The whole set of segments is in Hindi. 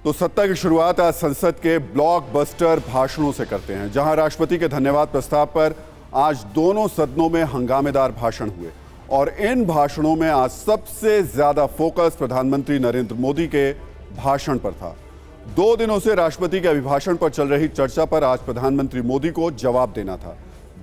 तो सत्ता की शुरुआत आज संसद के ब्लॉकबस्टर भाषणों से करते हैं, जहां राष्ट्रपति के धन्यवाद प्रस्ताव पर आज दोनों सदनों में हंगामेदार भाषण हुए और इन भाषणों में आज सबसे ज्यादा फोकस प्रधानमंत्री नरेंद्र मोदी के भाषण पर था। 2 दिनों से राष्ट्रपति के अभिभाषण पर चल रही चर्चा पर आज प्रधानमंत्री मोदी को जवाब देना था।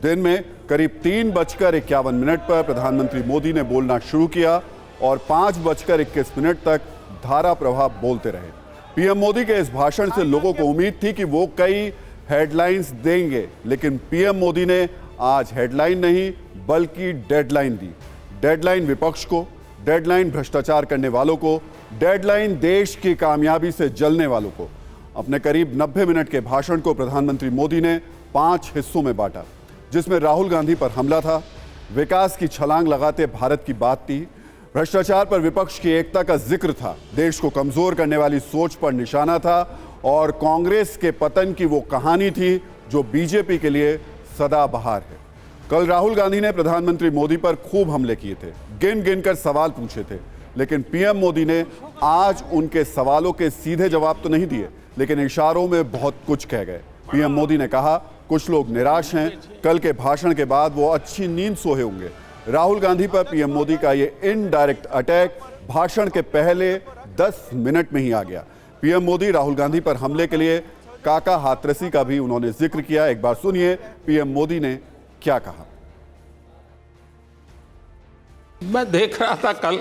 दिन में करीब 3:51 पर प्रधानमंत्री मोदी ने बोलना शुरू किया और 5:21 तक धारा प्रवाह बोलते रहे। पीएम मोदी के इस भाषण से लोगों को उम्मीद थी कि वो कई हेडलाइंस देंगे, लेकिन पीएम मोदी ने आज हेडलाइन नहीं बल्कि डेडलाइन दी। डेडलाइन विपक्ष को, डेडलाइन भ्रष्टाचार करने वालों को, डेडलाइन देश की कामयाबी से जलने वालों को। अपने करीब 90 मिनट के भाषण को प्रधानमंत्री मोदी ने 5 हिस्सों में बांटा, जिसमें राहुल गांधी पर हमला था, विकास की छलांग लगाते भारत की बात थी, भ्रष्टाचार पर विपक्ष की एकता का जिक्र था, देश को कमजोर करने वाली सोच पर निशाना था और कांग्रेस के पतन की वो कहानी थी जो बीजेपी के लिए सदाबहार है। कल राहुल गांधी ने प्रधानमंत्री मोदी पर खूब हमले किए थे, गिन गिनकर सवाल पूछे थे, लेकिन पीएम मोदी ने आज उनके सवालों के सीधे जवाब तो नहीं दिए, लेकिन इशारों में बहुत कुछ कह गए। पीएम मोदी ने कहा कुछ लोग निराश हैं, कल के भाषण के बाद वो अच्छी नींद सोए होंगे। राहुल गांधी पर पीएम मोदी का ये इनडायरेक्ट अटैक भाषण के पहले 10 मिनट में ही आ गया। पीएम मोदी राहुल गांधी पर हमले के लिए काका हाथरसी का भी उन्होंने जिक्र किया। एक बार सुनिए पीएम मोदी ने क्या कहा। मैं देख रहा था कल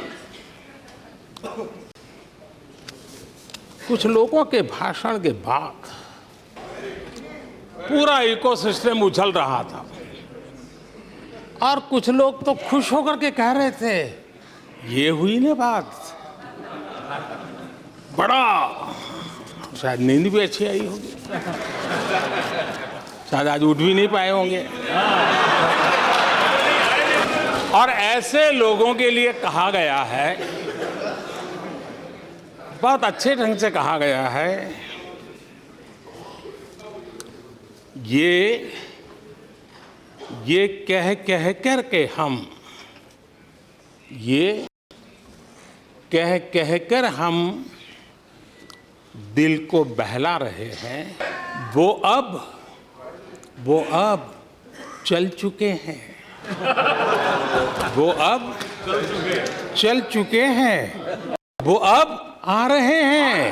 कुछ लोगों के भाषण के बाद पूरा इकोसिस्टम उछल रहा था और कुछ लोग तो खुश होकर के कह रहे थे ये हुई ना बात, बड़ा शायद नींद भी अच्छी आई होगी, शायद आज उठ भी नहीं पाए होंगे। और ऐसे लोगों के लिए कहा गया है, बहुत अच्छे ढंग से कहा गया है, ये कह कर के हम, ये कह कर हम दिल को बहला रहे हैं, वो अब चल चुके हैं, वो अब चल चुके हैं, वो अब आ रहे हैं।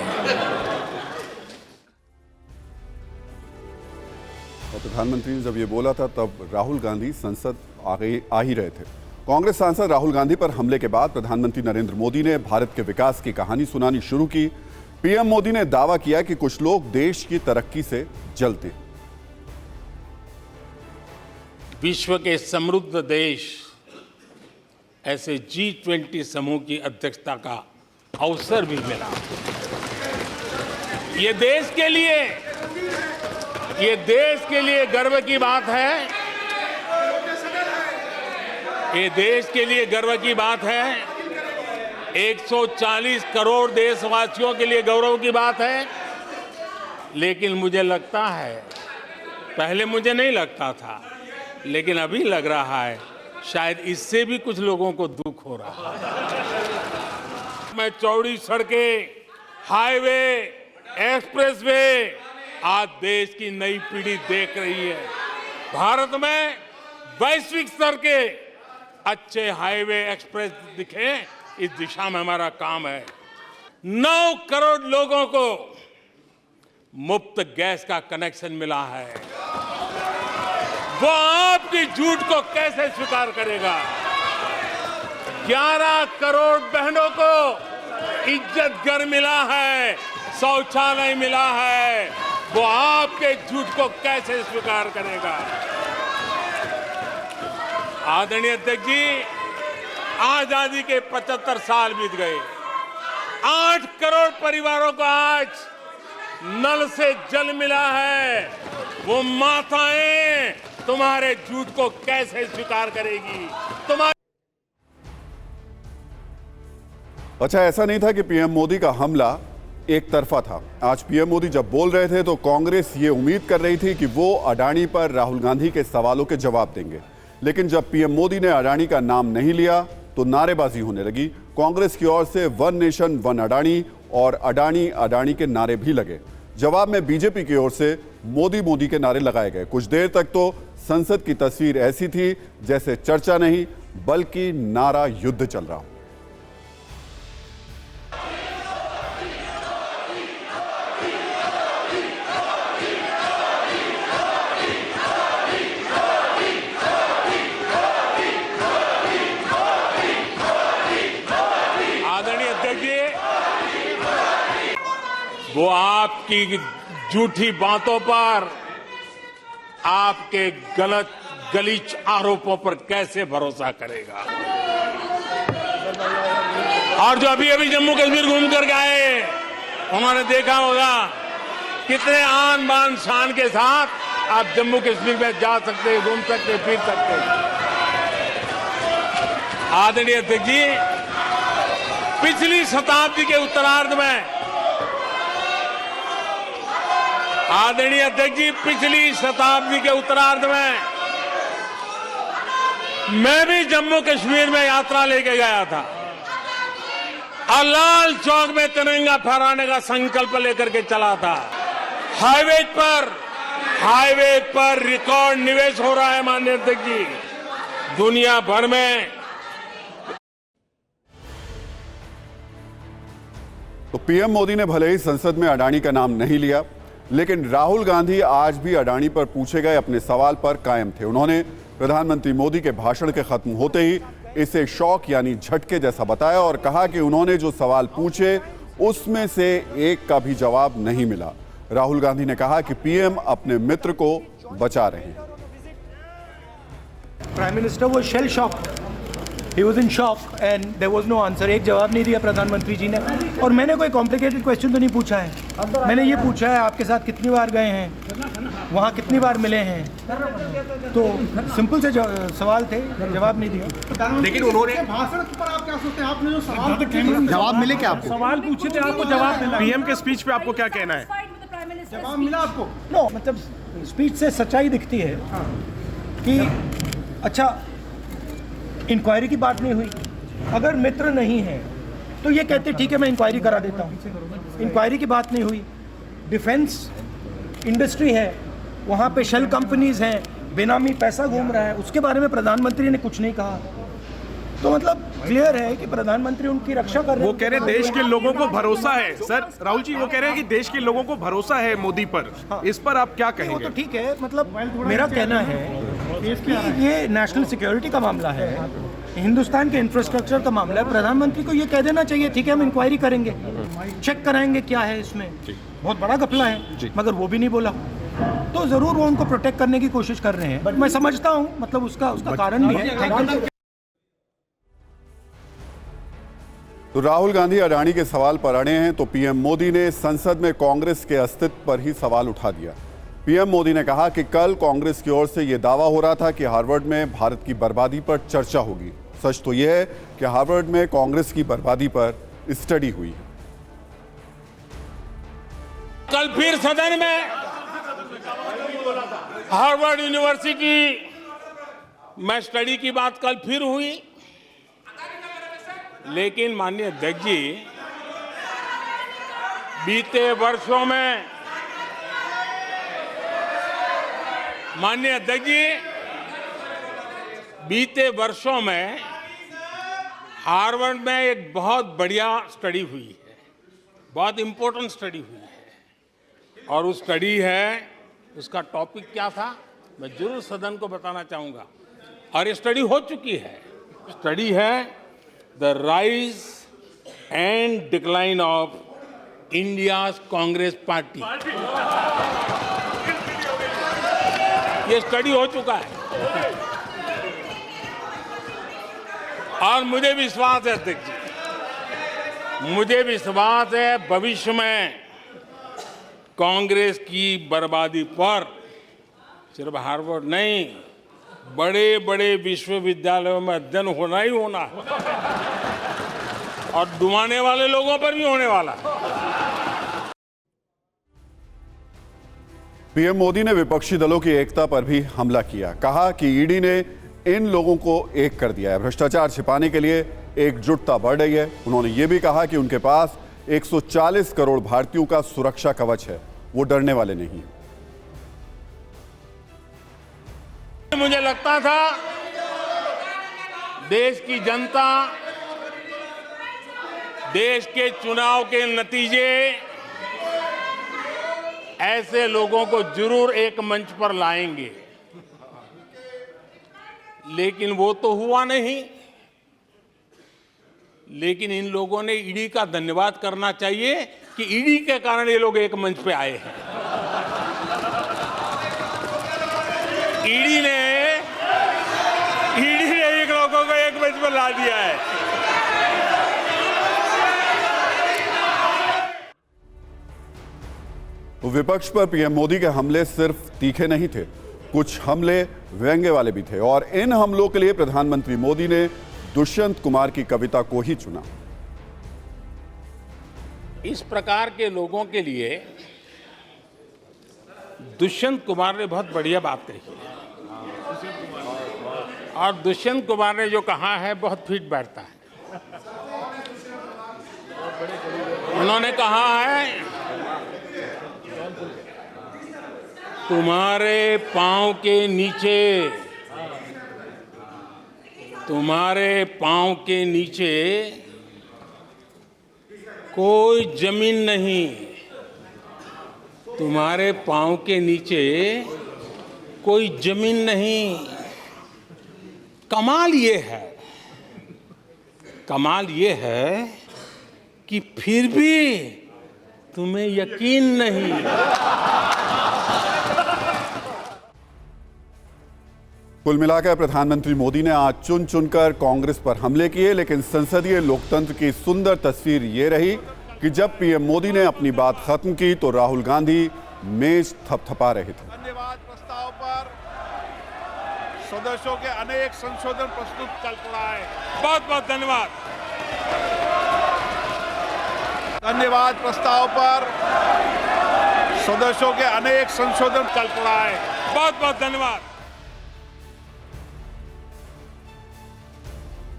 और प्रधानमंत्री ने जब ये बोला था तब राहुल गांधी संसद आ ही रहे थे। कांग्रेस सांसद राहुल गांधी पर हमले के बाद प्रधानमंत्री नरेंद्र मोदी ने भारत के विकास की कहानी सुनानी शुरू की। पीएम मोदी ने दावा किया कि कुछ लोग देश की तरक्की से जलते हैं। विश्व के समृद्ध देश ऐसे G20 समूह की अध्यक्षता का अवसर भी मिला। ये देश के लिए गर्व की बात है। ये देश के लिए गर्व की बात है। 140 करोड़ देशवासियों के लिए गौरव की बात है। लेकिन मुझे लगता है, पहले मुझे नहीं लगता था, लेकिन अभी लग रहा है शायद इससे भी कुछ लोगों को दुख हो रहा है। मैं चौड़ी सड़कें, हाईवे, एक्सप्रेसवे आज देश की नई पीढ़ी देख रही है। भारत में वैश्विक स्तर के अच्छे हाईवे, एक्सप्रेस दिखे, इस दिशा में हमारा काम है। 9 करोड़ लोगों को मुफ्त गैस का कनेक्शन मिला है। वो आपकी झूठ को कैसे स्वीकार करेगा? 11 करोड़ बहनों को इज्जत घर मिला है, शौचालय मिला है, वो आपके झूठ को कैसे स्वीकार करेगा? आदरणीय अध्यक्ष जी, आजादी के 75 साल बीत गए। 8 करोड़ परिवारों को आज नल से जल मिला है। वो माताएं तुम्हारे झूठ को कैसे स्वीकार करेगी? अच्छा, ऐसा नहीं था कि पीएम मोदी का हमला एक तरफा था। आज पीएम मोदी जब बोल रहे थे तो कांग्रेस ये उम्मीद कर रही थी कि वो अडानी पर राहुल गांधी के सवालों के जवाब देंगे, लेकिन जब पीएम मोदी ने अडानी का नाम नहीं लिया तो नारेबाजी होने लगी। कांग्रेस की ओर से वन नेशन वन अडानी और अडानी अडानी के नारे भी लगे। जवाब में बीजेपी की ओर से मोदी मोदी के नारे लगाए गए। कुछ देर तक तो संसद की तस्वीर ऐसी थी जैसे चर्चा नहीं बल्कि नारा युद्ध चल रहा हो। वो आपकी झूठी बातों पर, आपके गलत गलीच आरोपों पर कैसे भरोसा करेगा। और जो अभी अभी जम्मू कश्मीर घूम कर गए, उन्होंने देखा होगा कितने आन बान शान के साथ आप जम्मू कश्मीर में जा सकते, घूम सकते, फिर सकते। आदरणीय अध्यक्ष जी, पिछली शताब्दी के उत्तरार्ध में आदरणीय अध्यक्ष जी, पिछली शताब्दी के उत्तरार्ध में मैं भी जम्मू कश्मीर में यात्रा लेके गया था और लाल चौक में तिरंगा फहराने का संकल्प लेकर के चला था। हाईवे पर रिकॉर्ड निवेश हो रहा है माननीय अध्यक्ष जी, दुनिया भर में। तो पीएम मोदी ने भले ही संसद में अडानी का नाम नहीं लिया, लेकिन राहुल गांधी आज भी अडानी पर पूछे गए अपने सवाल पर कायम थे। उन्होंने प्रधानमंत्री मोदी के भाषण के खत्म होते ही इसे शॉक यानी झटके जैसा बताया और कहा कि उन्होंने जो सवाल पूछे उसमें से एक का भी जवाब नहीं मिला। राहुल गांधी ने कहा कि पीएम अपने मित्र को बचा रहे हैं। प्राइम मिनिस्टर वो shell shock, he was in shock and there was no answer. एक जवाब नहीं दिया प्रधानमंत्री जी ने। और मैंने कोई कॉम्प्लिकेटेड क्वेश्चन तो नहीं पूछा है। मैंने ये पूछा है आपके साथ कितनी बार गए हैं, वहाँ कितनी बार मिले हैं, तो सिंपल से सवाल थे, जवाब नहीं दिया। लेकिन उन्होंने भाषण पर आप क्या सोचते हैं? आपने जो सवाल जवाब मिले क्या आपको? सवाल पूछे थे, आपको जवाब मिला। पीएम के स्पीच पे आपको क्या कहना है? जवाब मिला आपको? नो, मतलब स्पीच से सच्चाई दिखती है कि अच्छा इंक्वायरी की बात नहीं हुई। अगर मित्र नहीं है तो ये कहते ठीक है मैं इंक्वायरी करा देता हूँ। इंक्वायरी की बात नहीं हुई। डिफेंस इंडस्ट्री है, वहाँ पे शेल कंपनीज हैं, बेनामी पैसा घूम रहा है, उसके बारे में प्रधानमंत्री ने कुछ नहीं कहा। तो मतलब क्लियर है कि प्रधानमंत्री उनकी रक्षा कर रहे हैं। वो कह रहे हैं देश के लोगों को भरोसा है। सर राहुल जी वो कह रहे हैं कि देश के लोगों को भरोसा है मोदी पर। इस पर आप क्या वो कहेंगे? तो ठीक है, मतलब मेरा कहना है कि ये नेशनल सिक्योरिटी का मामला है, हिंदुस्तान के इंफ्रास्ट्रक्चर का मामला है। प्रधानमंत्री को ये कह देना चाहिए ठीक है हम इंक्वायरी करेंगे, चेक कराएंगे क्या है इसमें। बहुत बड़ा घपला है, मगर वो भी नहीं बोला। तो जरूर वो उनको प्रोटेक्ट करने की कोशिश कर रहे हैं, बट मैं समझता हूँ मतलब उसका कारण भी है। Thank you. तो राहुल गांधी अडानी के सवाल पर अड़े हैं तो पीएम मोदी ने संसद में कांग्रेस के अस्तित्व पर ही सवाल उठा दिया। पीएम मोदी ने कहा कि कल कांग्रेस की ओर से यह दावा हो रहा था कि हार्वर्ड में भारत की बर्बादी पर चर्चा होगी। सच तो यह है कि हार्वर्ड में कांग्रेस की बर्बादी पर स्टडी हुई है। कल फिर सदन में हार्वर्ड यूनिवर्सिटी में स्टडी की बात कल फिर हुई। लेकिन माननीय अध्यक्ष जी, बीते वर्षों में माननीय अध्यक्ष जी, बीते वर्षों में हार्वर्ड में एक बहुत बढ़िया स्टडी हुई है, बहुत इंपॉर्टेंट स्टडी हुई है। और उस स्टडी है, उसका टॉपिक क्या था मैं जरूर सदन को बताना चाहूँगा। और ये स्टडी हो चुकी है। स्टडी है the rise and decline of India's Congress party. ये स्टडी हो चुका है और मुझे विश्वास है अध्यक्ष जी, मुझे विश्वास है भविष्य में कांग्रेस की बर्बादी पर सिर्फ हार्वर्ड नहीं, बड़े बड़े विश्वविद्यालयों में अध्ययन होना ही होना है और डुबाने वाले लोगों पर भी होने वाला है। पीएम मोदी ने विपक्षी दलों की एकता पर भी हमला किया। कहा कि ईडी ने इन लोगों को एक कर दिया है। भ्रष्टाचार छिपाने के लिए एकजुटता बढ़ रही है। उन्होंने ये भी कहा कि उनके पास 140 करोड़ भारतीयों का सुरक्षा कवच है, वो डरने वाले नहीं हैं। मुझे लगता था देश की जनता देश के चुनाव के नतीजे ऐसे लोगों को जरूर एक मंच पर लाएंगे, लेकिन वो तो हुआ नहीं। लेकिन इन लोगों ने ईडी का धन्यवाद करना चाहिए कि ईडी के कारण ये लोग एक मंच पे आए हैं। ईडी ने इन लोगों को एक मंच पर ला दिया है। विपक्ष पर पीएम मोदी के हमले सिर्फ तीखे नहीं थे, कुछ हमले व्यंग्य वाले भी थे और इन हमलों के लिए प्रधानमंत्री मोदी ने दुष्यंत कुमार की कविता को ही चुना। इस प्रकार के लोगों के लिए दुष्यंत कुमार ने बहुत बढ़िया बात कही है और दुष्यंत कुमार ने जो कहा है बहुत फिट बैठता है। उन्होंने कहा है, तुम्हारे पांव के नीचे, तुम्हारे पांव के नीचे कोई जमीन नहीं, तुम्हारे पांव के नीचे कोई जमीन नहीं। कमाल ये है कि फिर भी तुम्हें यकीन नहीं। कुल मिलाकर प्रधानमंत्री मोदी ने आज चुन चुनकर कांग्रेस पर हमले किए, लेकिन संसदीय लोकतंत्र की सुंदर तस्वीर ये रही कि जब पीएम मोदी ने अपनी बात खत्म की तो राहुल गांधी मेज थपथपा रहे थे। धन्यवाद प्रस्ताव पर सदस्यों के अनेक संशोधन प्रस्तुत चल पड़ा है। बहुत बहुत धन्यवाद। धन्यवाद प्रस्ताव पर सदस्यों के अनेक संशोधन चल पड़ा है। बहुत बहुत धन्यवाद।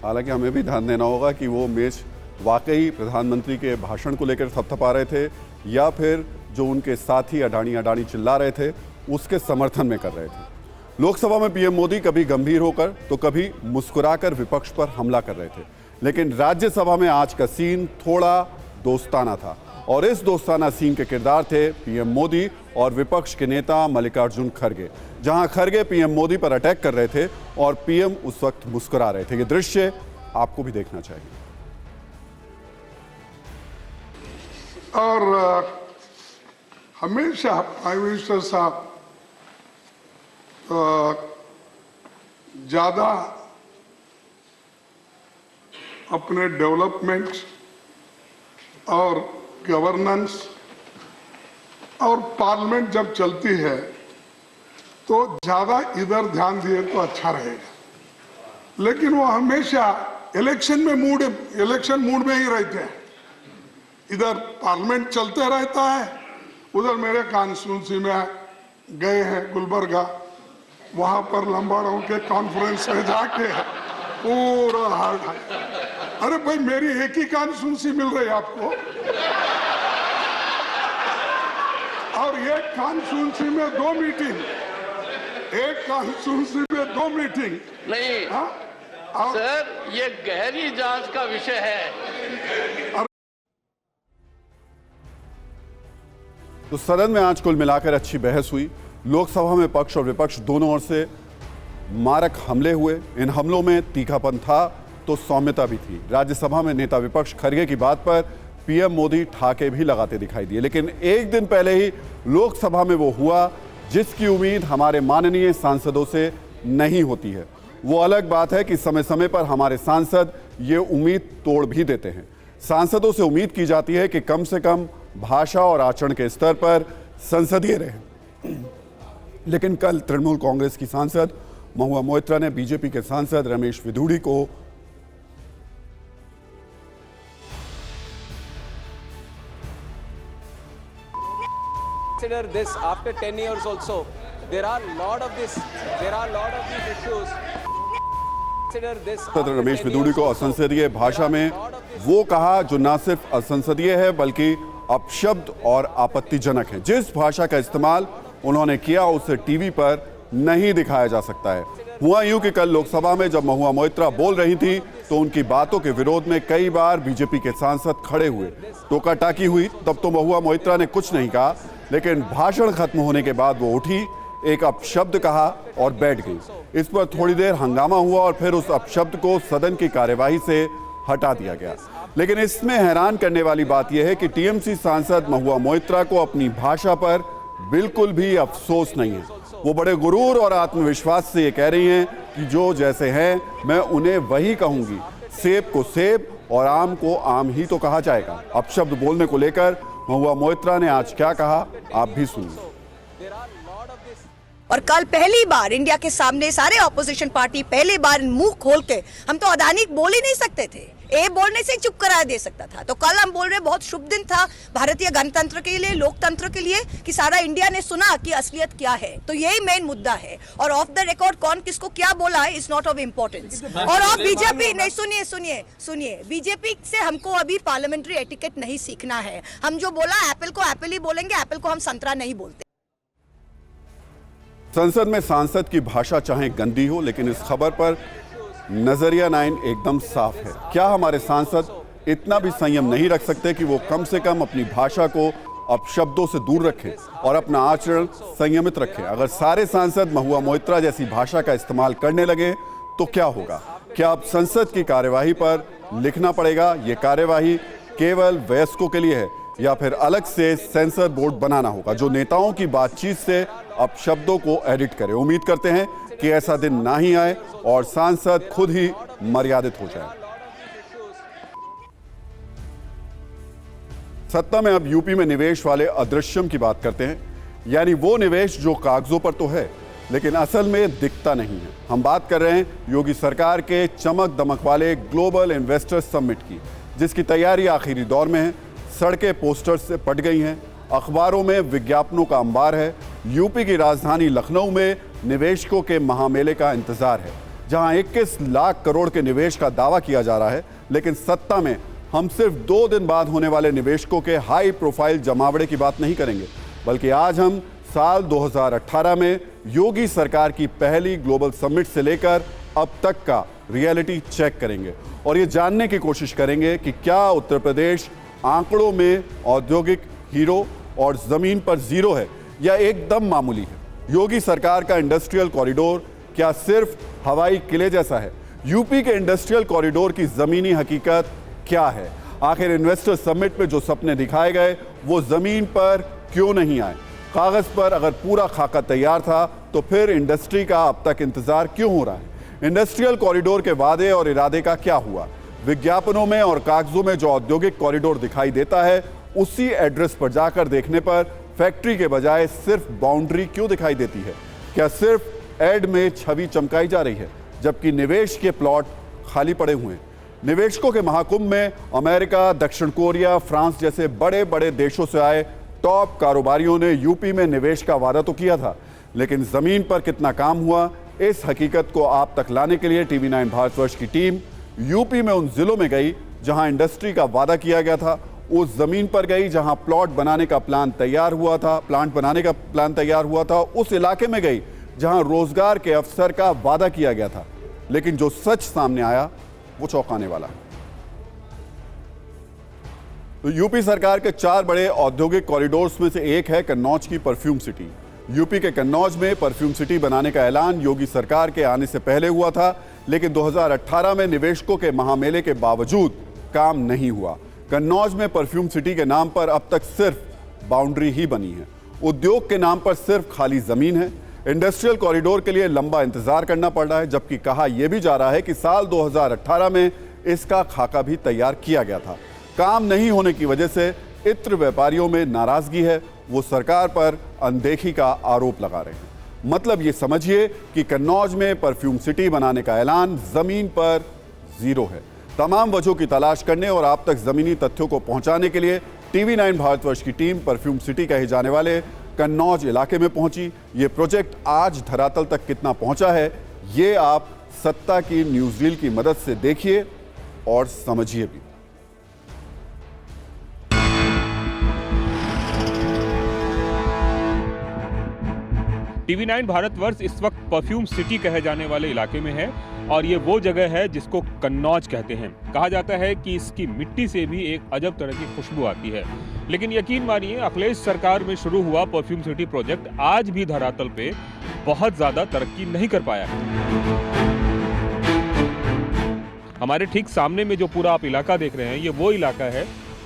हालांकि हमें भी ध्यान देना होगा कि वो मेज वाकई प्रधानमंत्री के भाषण को लेकर थपथपा रहे थे या फिर जो उनके साथी अडानी अडानी चिल्ला रहे थे उसके समर्थन में कर रहे थे। लोकसभा में पीएम मोदी कभी गंभीर होकर तो कभी मुस्कुराकर विपक्ष पर हमला कर रहे थे, लेकिन राज्यसभा में आज का सीन थोड़ा दोस्ताना था और इस दोस्ताना सीन के किरदार थे पीएम मोदी और विपक्ष के नेता मल्लिकार्जुन खड़गे, जहां खड़गे पीएम मोदी पर अटैक कर रहे थे और पीएम उस वक्त मुस्कुरा रहे थे। ये दृश्य आपको भी देखना चाहिए। और हमेशा प्राइम मिनिस्टर साहब ज़्यादा अपने डेवलपमेंट और गवर्नेंस और पार्लियामेंट जब चलती है तो ज़्यादा इधर ध्यान दिए तो अच्छा रहेगा, लेकिन वो हमेशा इलेक्शन मूड में ही रहते हैं। इधर पार्लियामेंट चलते रहता है, उधर मेरे कॉन्स्टिट्यूंसी में गए हैं गुलबर्गा, वहां पर लंबाड़ों के कॉन्फ्रेंस में जाके पूरा हार्ड है। अरे भाई मेरी एक ही कॉन्स्टिट्यूंसी मिल रही है आपको और एक कॉन्स्टिट्यूंसी में 2 मीटिंग, एक कॉन्स्टिट्यूंसी में 2 मीटिंग नहीं। हाँ? सर ये गहरी जांच का विषय है। तो सदन में आज कुल मिलाकर अच्छी बहस हुई। लोकसभा में पक्ष और विपक्ष दोनों ओर से मारक हमले हुए। इन हमलों में तीखापन था तो सौम्यता भी थी। राज्यसभा में नेता विपक्ष खड़गे की बात पर पीएम मोदी ठाके भी लगाते दिखाई दिए, लेकिन एक दिन पहले ही लोकसभा में वो हुआ जिसकी उम्मीद हमारे माननीय सांसदों से नहीं होती है। वो अलग बात है कि समय समय पर हमारे सांसद ये उम्मीद तोड़ भी देते हैं। सांसदों से उम्मीद की जाती है कि कम से कम भाषा और आचरण के स्तर पर संसदीय रहे, लेकिन कल तृणमूल कांग्रेस की सांसद महुआ मोइत्रा ने बीजेपी के सांसद रमेश विधूड़ी को consider this after 10 years also. There are lot of these issues. Consider this. Ramesh विधूड़ी को असंसदीय भाषा में वो कहा जो न सिर्फ असंसदीय है बल्कि अपशब्द और आपत्तिजनक है। जिस भाषा का इस्तेमाल उन्होंने किया उसे टीवी पर नहीं दिखाया जा सकता है। हुआ यूं कि कल लोकसभा में जब महुआ मोइत्रा बोल रही थी तो उनकी बातों के विरोध में कई बार बीजेपी के सांसद खड़े हुए। टोका टाकी हुई तब तो महुआ मोइत्रा ने कुछ नहीं कहा, लेकिन भाषण खत्म होने के बाद वो उठी, एक अपशब्द कहा और बैठ गई। इस पर थोड़ी देर हंगामा हुआ और फिर उस अपशब्द को सदन की कार्यवाही से हटा दिया गया। लेकिन इसमें हैरान करने वाली बात यह है कि टीएमसी सांसद महुआ मोइत्रा को अपनी भाषा पर बिल्कुल भी अफसोस नहीं है। वो बड़े गुरूर और आत्मविश्वास से ये कह रही हैं कि जो जैसे हैं मैं उन्हें वही कहूंगी, सेब को सेब और आम को आम ही तो कहा जाएगा। अपशब्द बोलने को लेकर महुआ मोइत्रा ने आज क्या कहा, आप भी सुनिए। और कल पहली बार इंडिया के सामने सारे ऑपोजिशन पार्टी पहली बार मुंह खोल के, हम तो अदानी बोल ही नहीं सकते थे, ए बोलने से चुप करा दे सकता था, तो कल हम बोल रहे बहुत शुभ दिन था भारतीय गणतंत्र के लिए, लोकतंत्र के लिए, कि सारा इंडिया ने सुना कि असलियत क्या है। तो यही मेन मुद्दा है। और ऑफ द रिकॉर्ड कौन किसको क्या बोला है इज नॉट ऑफ इम्पोर्टेंस। और ऑफ बीजेपी नहीं, सुनिए बीजेपी से हमको अभी पार्लियामेंट्री एटिकेट नहीं सीखना है। हम जो बोला एप्पल को एप्पल ही बोलेंगे, एप्पल को हम संतरा नहीं बोलते। संसद में सांसद की भाषा चाहे गंदी हो, लेकिन इस खबर पर नजरिया 9 एकदम साफ है। क्या हमारे सांसद इतना भी संयम नहीं रख सकते कि वो कम से कम अपनी भाषा को अपशब्दों से दूर रखें और अपना आचरण संयमित रखें? अगर सारे सांसद महुआ मोइत्रा जैसी भाषा का इस्तेमाल करने लगे तो क्या होगा? क्या अब संसद की कार्यवाही पर लिखना पड़ेगा ये कार्यवाही केवल वयस्कों के लिए है, या फिर अलग से सेंसर बोर्ड बनाना होगा जो नेताओं की बातचीत से अपशब्दों को एडिट करे? उम्मीद करते हैं कि ऐसा दिन ना ही आए और सांसद खुद ही मर्यादित हो जाए। सत्ता में अब यूपी में निवेश वाले अदृश्यम की बात करते हैं, यानी वो निवेश जो कागजों पर तो है लेकिन असल में दिखता नहीं है। हम बात कर रहे हैं योगी सरकार के चमक दमक वाले ग्लोबल इन्वेस्टर्स समिट की, जिसकी तैयारी आखिरी दौर में है। सड़कें पोस्टर्स से पट गई हैं, अखबारों में विज्ञापनों का अंबार है। यूपी की राजधानी लखनऊ में निवेशकों के महामेले का इंतजार है, जहां 21 लाख करोड़ के निवेश का दावा किया जा रहा है। लेकिन सत्ता में हम सिर्फ 2 दिन बाद होने वाले निवेशकों के हाई प्रोफाइल जमावड़े की बात नहीं करेंगे, बल्कि आज हम साल 2018 में योगी सरकार की पहली ग्लोबल समिट से लेकर अब तक का रियलिटी चेक करेंगे और ये जानने की कोशिश करेंगे कि क्या उत्तर प्रदेश आंकड़ों में औद्योगिक हीरो और जमीन पर जीरो है या एकदम मामूली है। योगी सरकार का इंडस्ट्रियल कॉरिडोर क्या सिर्फ हवाई किले जैसा है? यूपी के इंडस्ट्रियल कॉरिडोर की जमीनी हकीकत क्या है? आखिर इन्वेस्टर समिट में जो सपने दिखाए गए वो जमीन पर क्यों नहीं आए? कागज पर अगर पूरा खाका तैयार था तो फिर इंडस्ट्री का अब तक इंतजार क्यों हो रहा है? इंडस्ट्रियल कॉरिडोर के वादे और इरादे का क्या हुआ? विज्ञापनों में और कागजों में जो औद्योगिक कॉरिडोर दिखाई देता है उसी एड्रेस पर जाकर देखने पर फैक्ट्री के बजाय सिर्फ बाउंड्री क्यों दिखाई देती है? क्या सिर्फ एड में छवि चमकाई जा रही है जबकि निवेश के प्लॉट खाली पड़े हुए हैं? निवेशकों के महाकुंभ में अमेरिका, दक्षिण कोरिया, फ्रांस जैसे बड़े बड़े देशों से आए टॉप कारोबारियों ने यूपी में निवेश का वादा तो किया था, लेकिन जमीन पर कितना काम हुआ, इस हकीकत को आप तक लाने के लिए टीवी 9 भारतवर्ष की टीम यूपी में उन जिलों में गई जहां इंडस्ट्री का वादा किया गया था, उस जमीन पर गई जहां प्लांट बनाने का प्लान तैयार हुआ था, उस इलाके में गई जहां रोजगार के अवसर का वादा किया गया था। लेकिन जो सच सामने आया वो चौंकाने वाला है। तो यूपी सरकार के 4 बड़े औद्योगिक कॉरिडोर्स में से एक है कन्नौज की परफ्यूम सिटी। यूपी के कन्नौज में परफ्यूम सिटी बनाने का ऐलान योगी सरकार के आने से पहले हुआ था, लेकिन 2018 में निवेशकों के महामेले के बावजूद काम नहीं हुआ। कन्नौज में परफ्यूम सिटी के नाम पर अब तक सिर्फ बाउंड्री ही बनी है। उद्योग के नाम पर सिर्फ खाली जमीन है। इंडस्ट्रियल कॉरिडोर के लिए लंबा इंतजार करना पड़ रहा है, जबकि कहा यह भी जा रहा है कि साल 2018 में इसका खाका भी तैयार किया गया था। काम नहीं होने की वजह से इत्र व्यापारियों में नाराजगी है, वो सरकार पर अनदेखी का आरोप लगा रहे हैं। मतलब ये समझिए कि कन्नौज में परफ्यूम सिटी बनाने का ऐलान जमीन पर जीरो है। तमाम वजहों की तलाश करने और आप तक जमीनी तथ्यों को पहुंचाने के लिए टीवी 9 भारतवर्ष की टीम परफ्यूम सिटी कहे जाने वाले कन्नौज इलाके में पहुंची। ये प्रोजेक्ट आज धरातल तक कितना पहुंचा है ये आप सत्ता की न्यूज़ रील की मदद से देखिए और समझिए भी। TV9 भारतवर्ष इस वक्त परफ्यूम सिटी कहे जाने वाले इलाके में है और ये वो जगह है जिसको कन्नौज कहते हैं। कहा जाता है कि इसकी मिट्टी से भी एक अजब तरह की खुशबू आती है। लेकिन यकीन मानिए, अखिलेश सरकार में शुरू हुआ परफ्यूम सिटी प्रोजेक्ट आज भी धरातल पे बहुत ज्यादा तरक्की नहीं कर पाया है। हमारे ठीक सामने में जो पूरा आप इलाका देख रहे हैं, ये वो इलाका है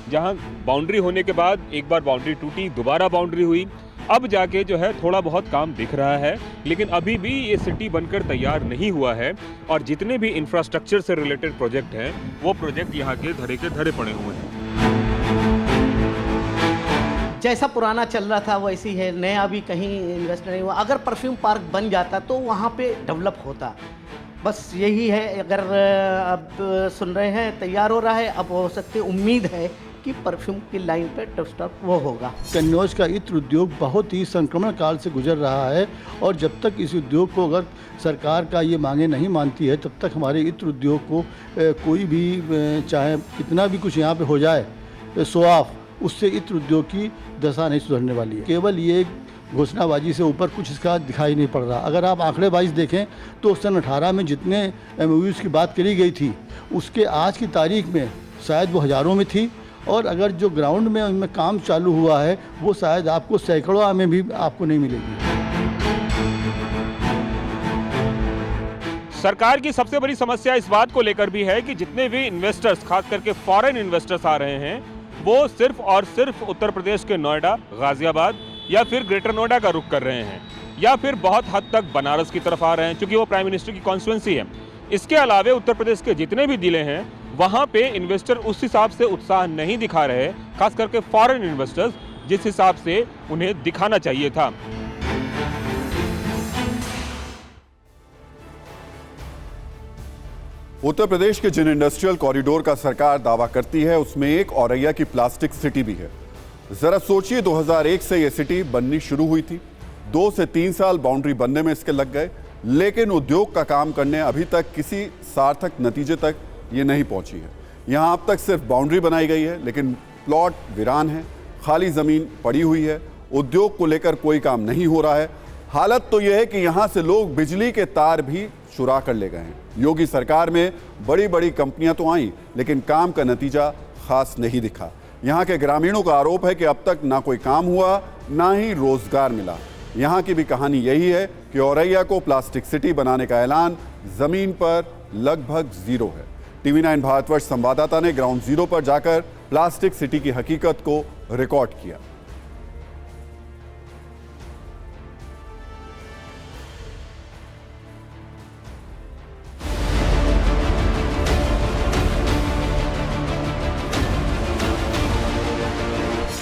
जहां बाउंड्री होने के बाद एक बार बाउंड्री टूटी, दोबारा बाउंड्री हुई, अब जाके जो है थोड़ा बहुत काम दिख रहा है, लेकिन अभी भी ये सिटी बनकर तैयार नहीं हुआ है और जितने भी इंफ्रास्ट्रक्चर से रिलेटेड प्रोजेक्ट हैं वो प्रोजेक्ट यहाँ के धरे पड़े हुए हैं। जैसा पुराना चल रहा था वैसी है, नया भी कहीं इन्वेस्ट नहीं हुआ। अगर परफ्यूम पार्क बन जाता तो वहाँ पे डेवलप होता, बस यही है। अगर अब सुन रहे हैं तैयार हो रहा है, अब हो सकती उम्मीद है कि परफ्यूम की लाइन पे डेवलप वो होगा। कन्नौज का इत्र उद्योग बहुत ही संक्रमण काल से गुजर रहा है और जब तक इस उद्योग को अगर सरकार का ये मांगे नहीं मानती है, तब तक हमारे इत्र उद्योग को कोई भी चाहे कितना भी कुछ यहाँ पे हो जाए शो ऑफ, उससे इत्र उद्योग की दशा नहीं सुधरने वाली है। केवल ये घोषणाबाजी से ऊपर कुछ इसका दिखाई नहीं पड़ रहा। अगर आप आंकड़ेबाजी देखें तो सन 18 में जितने MOUs की बात करी गई थी, उसके आज की तारीख में शायद वो हज़ारों में थी, और अगर जो ग्राउंड में उनमें काम चालू हुआ है वो शायद आपको सैकड़ों में भी आपको नहीं मिलेगी। सरकार की सबसे बड़ी समस्या इस बात को लेकर भी है कि जितने भी इन्वेस्टर्स, खास करके फॉरेन इन्वेस्टर्स आ रहे हैं, वो सिर्फ और सिर्फ उत्तर प्रदेश के नोएडा, गाजियाबाद या फिर ग्रेटर नोएडा का रुख कर रहे हैं, या फिर बहुत हद तक बनारस की तरफ आ रहे हैं, क्योंकि वो प्राइम मिनिस्टर की कॉन्स्टिट्यूंसी है। इसके अलावे उत्तर प्रदेश के जितने भी जिले हैं वहां पे इन्वेस्टर उस हिसाब से उत्साह नहीं दिखा रहे, खास करके फॉरेन इन्वेस्टर्स, जिस हिसाब से उन्हें दिखाना चाहिए था। उत्तर प्रदेश के जिन इंडस्ट्रियल कॉरिडोर का सरकार दावा करती है उसमें एक औरैया की प्लास्टिक सिटी भी है। जरा सोचिए, 2001 से यह सिटी बननी शुरू हुई थी, 2 से 3 साल बाउंड्री बनने में इसके लग गए, लेकिन उद्योग का काम करने अभी तक किसी सार्थक नतीजे तक ये नहीं पहुंची है। यहाँ अब तक सिर्फ बाउंड्री बनाई गई है, लेकिन प्लॉट वीरान है, खाली जमीन पड़ी हुई है, उद्योग को लेकर कोई काम नहीं हो रहा है। हालत तो यह है कि यहाँ से लोग बिजली के तार भी चुरा कर ले गए हैं। योगी सरकार में बड़ी बड़ी कंपनियां तो आई, लेकिन काम का नतीजा खास नहीं दिखा। यहाँ के ग्रामीणों का आरोप है कि अब तक ना कोई काम हुआ, ना ही रोजगार मिला। यहाँ की भी कहानी यही है कि औरैया को प्लास्टिक सिटी बनाने का ऐलान जमीन पर लगभग जीरो है। TV9 भारतवर्ष संवाददाता ने ग्राउंड जीरो पर जाकर प्लास्टिक सिटी की हकीकत को रिकॉर्ड किया।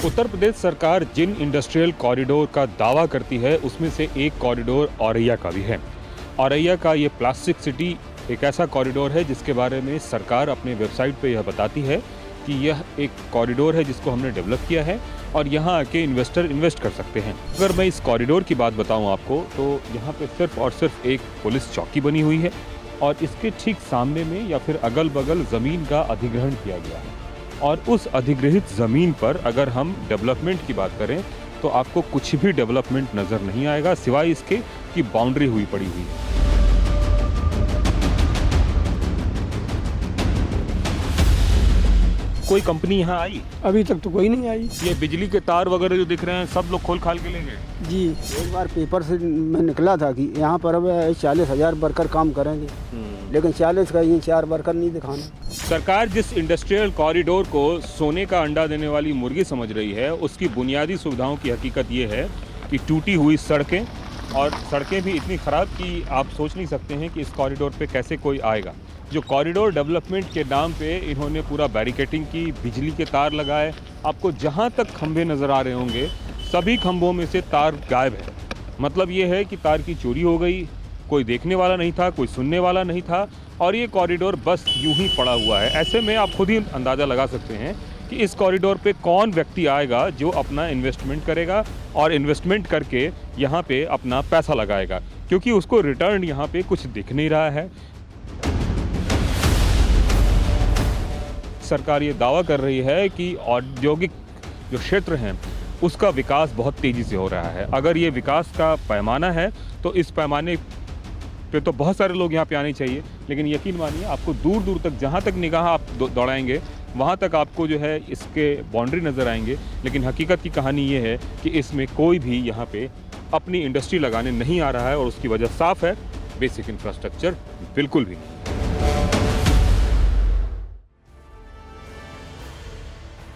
उत्तर प्रदेश सरकार जिन इंडस्ट्रियल कॉरिडोर का दावा करती है उसमें से एक कॉरिडोर औरैया का भी है। औरैया का ये प्लास्टिक सिटी एक ऐसा कॉरिडोर है जिसके बारे में सरकार अपने वेबसाइट पे यह बताती है कि यह एक कॉरिडोर है जिसको हमने डेवलप किया है और यहाँ आके इन्वेस्टर इन्वेस्ट कर सकते हैं। अगर मैं इस कॉरिडोर की बात बताऊँ आपको, तो यहाँ पे सिर्फ और सिर्फ एक पुलिस चौकी बनी हुई है और इसके ठीक सामने में या फिर अगल बगल ज़मीन का अधिग्रहण किया गया है। और उस अधिग्रहित ज़मीन पर अगर हम डेवलपमेंट की बात करें तो आपको कुछ भी डेवलपमेंट नज़र नहीं आएगा, सिवाय इसके कि बाउंड्री हुई पड़ी हुई है। कोई कंपनी यहाँ आई? अभी तक तो कोई नहीं आई। ये बिजली के तार वगैरह जो दिख रहे हैं सब लोग खोल खाल के ले गए। जी, एक बार पेपर से में निकला था कि यहाँ पर अब 40,000 वर्कर काम करेंगे, लेकिन 40 का ये 4 वर्कर नहीं दिखाना। सरकार जिस इंडस्ट्रियल कॉरिडोर को सोने का अंडा देने वाली मुर्गी समझ रही है, उसकी बुनियादी सुविधाओं की हकीकत ये है कि टूटी हुई सड़कें, और सड़कें भी इतनी ख़राब कि आप सोच नहीं सकते हैं कि इस कॉरिडोर पे कैसे कोई आएगा। जो कॉरिडोर डेवलपमेंट के नाम पे इन्होंने पूरा बैरिकेटिंग की, बिजली के तार लगाए, आपको जहाँ तक खंभे नज़र आ रहे होंगे सभी खंभों में से तार गायब है। मतलब ये है कि तार की चोरी हो गई, कोई देखने वाला नहीं था, कोई सुनने वाला नहीं था, और ये कॉरिडोर बस यूं ही पड़ा हुआ है। ऐसे में आप खुद ही अंदाज़ा लगा सकते हैं कि इस कॉरिडोर पे कौन व्यक्ति आएगा जो अपना इन्वेस्टमेंट करेगा और इन्वेस्टमेंट करके यहाँ पे अपना पैसा लगाएगा, क्योंकि उसको रिटर्न यहाँ पे कुछ दिख नहीं रहा है। सरकार ये दावा कर रही है कि औद्योगिक जो क्षेत्र हैं उसका विकास बहुत तेज़ी से हो रहा है। अगर ये विकास का पैमाना है तो इस पैमाने पे तो बहुत सारे लोग यहाँ पे आने चाहिए, लेकिन यकीन मानिए आपको दूर दूर तक, जहाँ तक निगाह आप दौड़ाएंगे वहाँ तक आपको जो है इसके बाउंड्री नज़र आएंगे। लेकिन हकीकत की कहानी ये है कि इसमें कोई भी यहाँ पे अपनी इंडस्ट्री लगाने नहीं आ रहा है, और उसकी वजह साफ है, बेसिक इंफ्रास्ट्रक्चर बिल्कुल भी नहीं।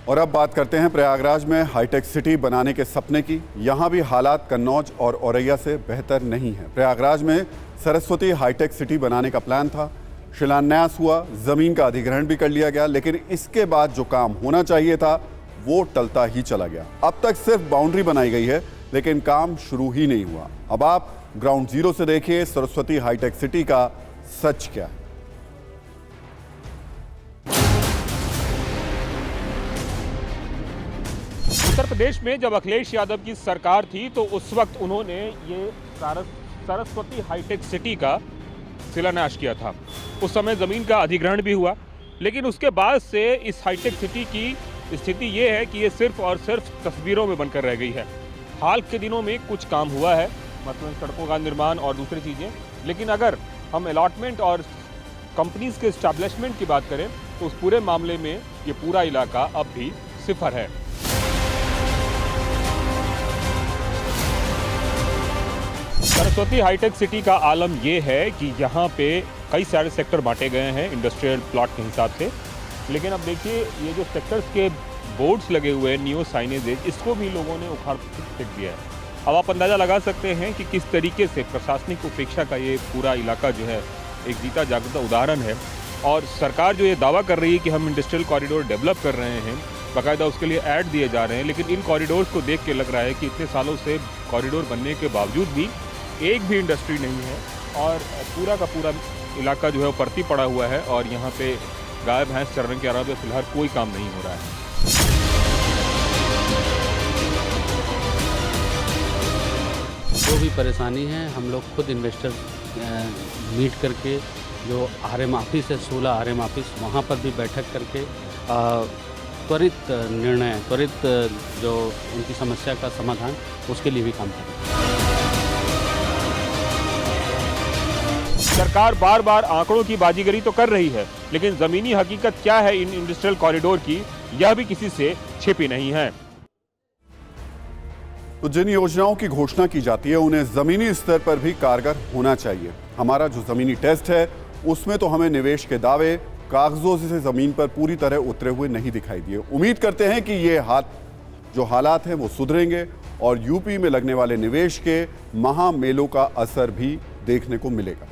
और अब बात करते हैं प्रयागराज में हाईटेक सिटी बनाने के सपने की। यहाँ भी हालात कन्नौज और औरैया से बेहतर नहीं है। प्रयागराज में सरस्वती हाईटेक सिटी बनाने का प्लान था, शिलान्यास हुआ, जमीन का अधिग्रहण भी कर लिया गया, लेकिन इसके बाद जो काम होना चाहिए था वो टलता ही चला गया। अब तक सिर्फ बाउंड्री बनाई गई है, लेकिन काम शुरू ही नहीं हुआ। अब आप ग्राउंड जीरो से देखिए सरस्वती हाईटेक सिटी का सच क्या है। उत्तर प्रदेश में जब अखिलेश यादव की सरकार थी तो उस वक्त उन्होंने ये सरस्वती हाईटेक सिटी का शिलान्यास किया था। उस समय ज़मीन का अधिग्रहण भी हुआ, लेकिन उसके बाद से इस हाईटेक सिटी की स्थिति ये है कि ये सिर्फ और सिर्फ तस्वीरों में बनकर रह गई है। हाल के दिनों में कुछ काम हुआ है, मतलब सड़कों का निर्माण और दूसरी चीज़ें, लेकिन अगर हम अलॉटमेंट और कंपनीज़ के इस्टेब्लिशमेंट की बात करें तो उस पूरे मामले में ये पूरा इलाका अब भी सिफर है। सरस्वती हाईटेक सिटी का आलम ये है कि यहाँ पे कई सारे सेक्टर बांटे गए हैं इंडस्ट्रियल प्लॉट के हिसाब से, लेकिन अब देखिए ये जो सेक्टर्स के बोर्ड्स लगे हुए हैं, नियो साइनेजेज, इसको भी लोगों ने उखाड़ फेंक दिया है। अब आप अंदाज़ा लगा सकते हैं कि किस तरीके से प्रशासनिक उपेक्षा का ये पूरा इलाका जो है एक जीता जागता उदाहरण है। और सरकार जो ये दावा कर रही है कि हम इंडस्ट्रियल कॉरिडोर डेवलप कर रहे हैं, बाकायदा उसके लिए ऐड दिए जा रहे हैं, लेकिन इन कॉरिडोर्स को देख के लग रहा है कि इतने सालों से कॉरिडोर बनने के बावजूद भी एक भी इंडस्ट्री नहीं है, और पूरा का पूरा इलाका जो है वो परती पड़ा हुआ है, और यहाँ पे गाय भैंस चरने के अलावा फिलहाल कोई काम नहीं हो रहा है। जो भी परेशानी है हम लोग खुद इन्वेस्टर मीट करके, जो आरएम ऑफिस है 16 आरएम ऑफिस, वहाँ पर भी बैठक करके त्वरित निर्णय, त्वरित जो उनकी समस्या का समाधान, उसके लिए भी काम करें। सरकार बार बार आंकड़ों की बाजीगरी तो कर रही है, लेकिन जमीनी हकीकत क्या है इन इंडस्ट्रियल कॉरिडोर की, यह भी किसी से छिपी नहीं है। तो जिन योजनाओं की घोषणा की जाती है उन्हें जमीनी स्तर पर भी कारगर होना चाहिए। हमारा जो जमीनी टेस्ट है उसमें तो हमें निवेश के दावे कागजों से जमीन पर पूरी तरह उतरे हुए नहीं दिखाई दिए। उम्मीद करते हैं कि ये जो हालात हैं वो सुधरेंगे और यूपी में लगने वाले निवेश के महामेलों का असर भी देखने को मिलेगा।